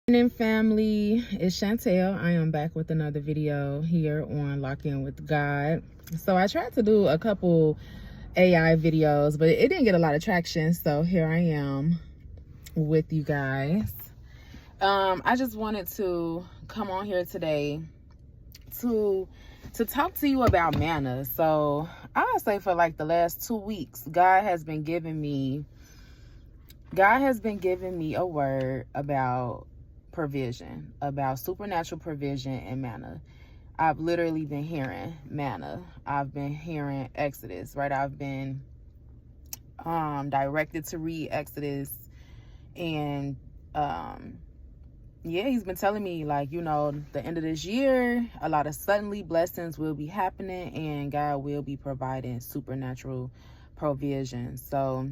Morning, family. It's Chantel. I am back with another video here on Lock In with God. So I tried to do a couple AI videos, but it didn't get a lot of traction. So here I am with you guys. I just wanted to come on here today to talk to you about manna. So I'll say for like the last 2 weeks, God has been giving me a word about provision, about supernatural provision and manna. I've literally been hearing manna. I've been hearing Exodus, right? I've been directed to read Exodus, and he's been telling me, like, the end of this year, a lot of suddenly blessings will be happening and God will be providing supernatural provision. So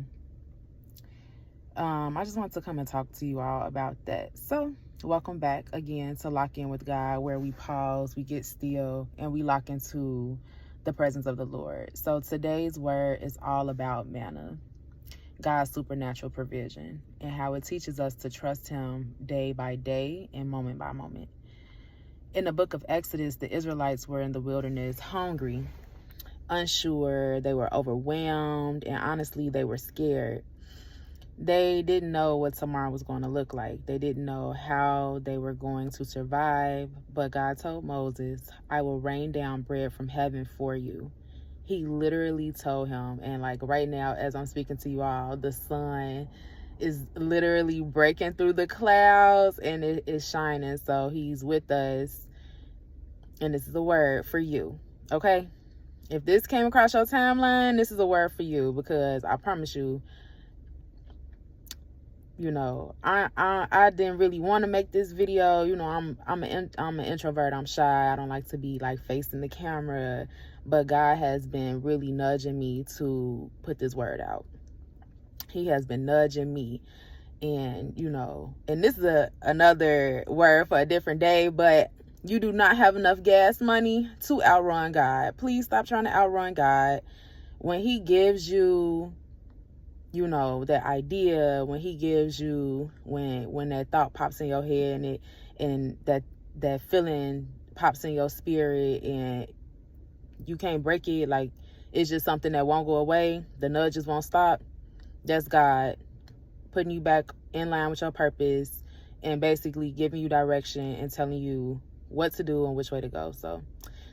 I just want to come and talk to you all about that. So welcome back again to Lock In with God, where we pause, we get still, and we lock into the presence of the Lord. So today's word is all about manna, God's supernatural provision, and how it teaches us to trust Him day by day and moment by moment. In the book of Exodus, the Israelites were in the wilderness, hungry, unsure, they were overwhelmed, and honestly, they were scared. They didn't know what tomorrow was going to look like. They didn't know how they were going to survive. But God told Moses, I will rain down bread from heaven for you. He literally told him. And like right now, as I'm speaking to you all, the sun is literally breaking through the clouds and it is shining. So He's with us. And this is a word for you. Okay? If this came across your timeline, this is a word for you, because I promise you, I didn't really want to make this video. I'm an introvert. I'm shy. I don't like to be like facing the camera, but God has been really nudging me to put this word out. He has been nudging me, and and this is another word for a different day, but you do not have enough gas money to outrun God. Please stop trying to outrun God. When He gives you that idea, when He gives you, when that thought pops in your head and that feeling pops in your spirit and you can't break it, like it's just something that won't go away, the nudges won't stop, that's God putting you back in line with your purpose and basically giving you direction and telling you what to do and which way to go. So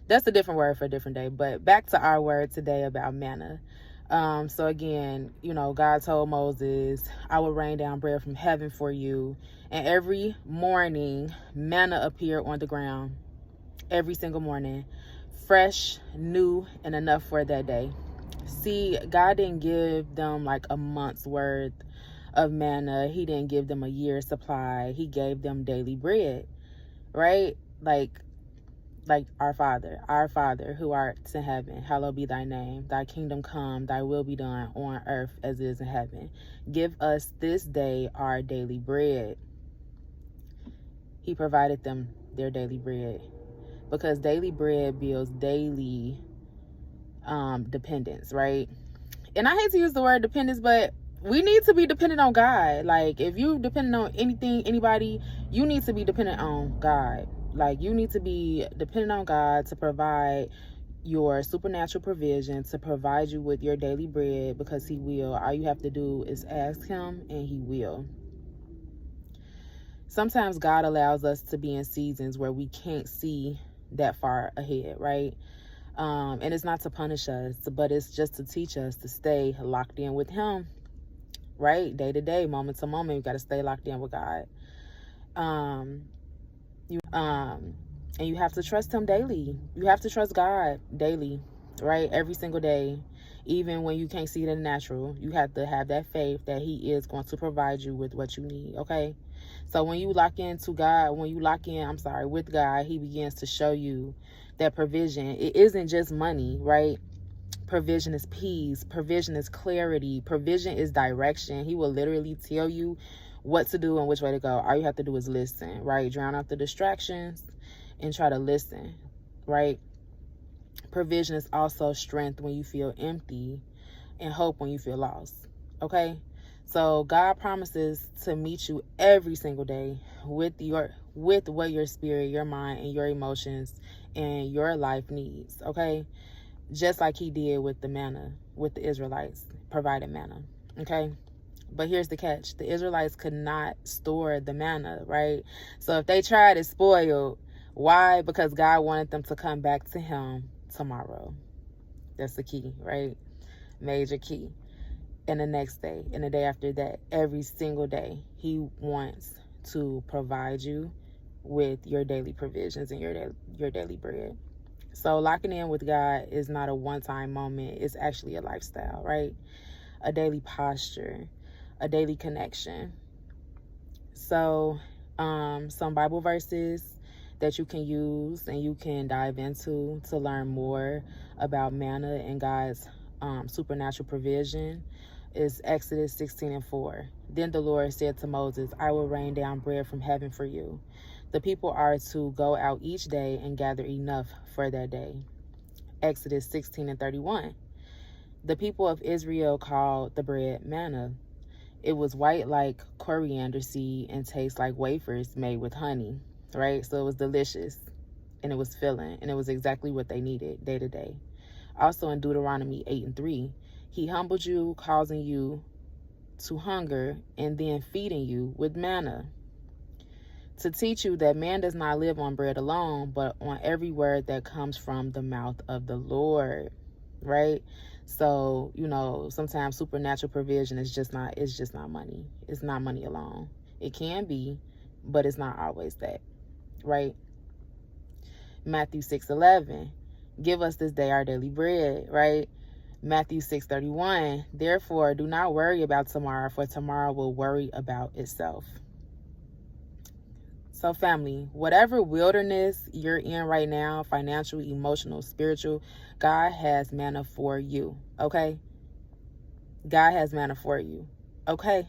that's a different word for a different day. But back to our word today about manna. So again, God told Moses, I will rain down bread from heaven for you. And every morning, manna appeared on the ground. Every single morning. Fresh, new, and enough for that day. See, God didn't give them like a month's worth of manna. He didn't give them a year's supply. He gave them daily bread, right? Like our Father who art in heaven, hallowed be thy name. Thy kingdom come, thy will be done on earth as it is in heaven. Give us this day our daily bread. He provided them their daily bread, because daily bread builds daily dependence, right? And I hate to use the word dependence, but we need to be dependent on God. Like, if you dependent on anything, anybody, you need to be dependent on God. Like, you need to be dependent on God to provide your supernatural provision, to provide you with your daily bread, because He will. All you have to do is ask Him and He will. Sometimes God allows us to be in seasons where we can't see that far ahead, right? And it's not to punish us, but it's just to teach us to stay locked in with Him, right? Day to day, moment to moment, we got to stay locked in with God. And you have to trust Him daily. You have to trust God daily, right? Every single day, even when you can't see it in the natural, you have to have that faith that He is going to provide you with what you need, okay? So when you lock into God, with God, He begins to show you that provision. It isn't just money, right? Provision is peace. Provision is clarity. Provision is direction. He will literally tell you what to do and which way to go. All you have to do is listen, right? Drown out the distractions and try to listen, right? Provision is also strength when you feel empty and hope when you feel lost, okay? So God promises to meet you every single day with what your spirit, your mind, and your emotions and your life needs. Okay, just like He did with the manna, with the Israelites, provided manna. Okay. But here's the catch. The Israelites could not store the manna, right? So if they tried, it spoiled. Why? Because God wanted them to come back to Him tomorrow. That's the key, right? Major key. And the next day, and the day after that, every single day, He wants to provide you with your daily provisions and your daily bread. So locking in with God is not a one-time moment. It's actually a lifestyle, right? A daily posture, a daily connection. So some Bible verses that you can use and you can dive into to learn more about manna and God's supernatural provision is Exodus 16:4. Then the Lord said to Moses, I will rain down bread from heaven for you. The people are to go out each day and gather enough for that day. Exodus 16:31. The people of Israel called the bread manna. It was white like coriander seed and tastes like wafers made with honey, right? So it was delicious and it was filling and it was exactly what they needed day to day. Also in Deuteronomy 8:3, He humbled you, causing you to hunger and then feeding you with manna, to teach you that man does not live on bread alone, but on every word that comes from the mouth of the Lord, right? So, sometimes supernatural provision is just not money. It's not money alone. It can be, but it's not always that, right? Matthew 6:11, give us this day our daily bread, right? Matthew 6:31, therefore do not worry about tomorrow, for tomorrow will worry about itself. So family, whatever wilderness you're in right now, financial, emotional, spiritual, God has manna for you, okay? God has manna for you, okay?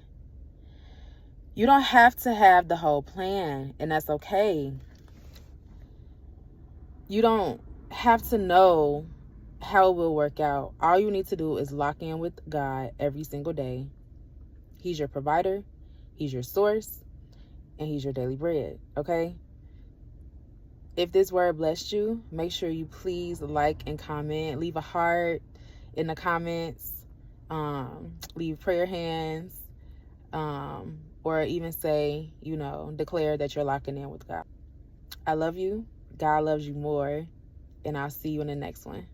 You don't have to have the whole plan, and that's okay. You don't have to know how it will work out. All you need to do is lock in with God every single day. He's your provider, He's your source, and He's your daily bread, okay? If this word blessed you, make sure you please like and comment. Leave a heart in the comments. Leave prayer hands. Or even say, declare that you're locking in with God. I love you. God loves you more. And I'll see you in the next one.